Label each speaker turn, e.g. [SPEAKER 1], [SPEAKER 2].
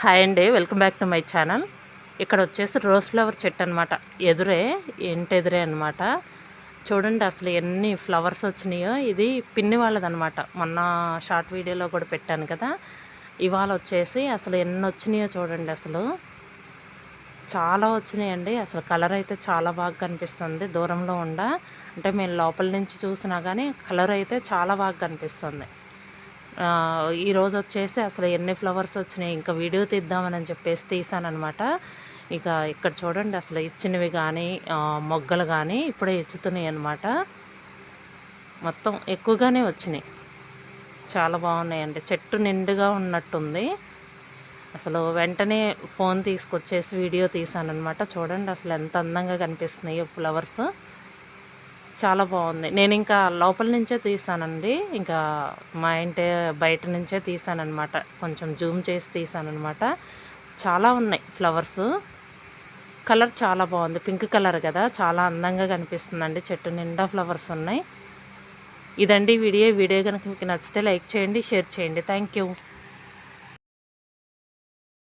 [SPEAKER 1] Hi అండి, welcome back to my channel. ఇక్కడ వచ్చేసి రోజ్ ఫ్లవర్ చెట్టు అనమాట. ఇంటి ఎదురే అనమాట. చూడండి అసలు ఎన్ని ఫ్లవర్స్ వచ్చినాయో. ఇది పిన్ని వాళ్ళదనమాట. మొన్న షార్ట్ వీడియోలో కూడా పెట్టాను కదా. ఇవాళ వచ్చేసి అసలు ఎన్ని వచ్చినాయో చూడండి. అసలు చాలా వచ్చినాయండి. అసలు కలర్ అయితే చాలా బాగా కనిపిస్తుంది దూరంలో అంటే మేము లోపల నుంచి చూసినా కానీ కలర్ అయితే చాలా బాగా కనిపిస్తుంది. ఈరోజు వచ్చేసి అసలు ఎన్ని ఫ్లవర్స్ వచ్చినాయి, ఇంకా వీడియో తీద్దామని చెప్పేసి తీసానమాట. ఇక ఇక్కడ చూడండి అసలు ఇచ్చినవి కానీ మొగ్గలు కానీ ఇప్పుడే ఇచ్చుతున్నాయి అనమాట. మొత్తం ఎక్కువగానే వచ్చినాయి. చాలా బాగున్నాయండి. చెట్టు నిండుగా ఉన్నట్టుంది. అసలు వెంటనే ఫోన్ తీసుకొచ్చేసి వీడియో తీసానమాట. చూడండి అసలు ఎంత అందంగా కనిపిస్తున్నాయి ఫ్లవర్స్. చాలా బాగుంది. నేను ఇంకా లోపల నుంచే తీసానండి. ఇంకా మా ఇంటి బయట నుంచే తీసానమాట. కొంచెం జూమ్ చేసి తీసానమాట. చాలా ఉన్నాయి ఫ్లవర్స్. కలర్ చాలా బాగుంది. పింక్ కలర్ కదా, చాలా అందంగా కనిపిస్తుందండి. చెట్టు నిండా ఫ్లవర్స్ ఉన్నాయి. ఇదండి వీడియో కనుక మీకు నచ్చితే లైక్ చేయండి, షేర్ చేయండి. Thank you.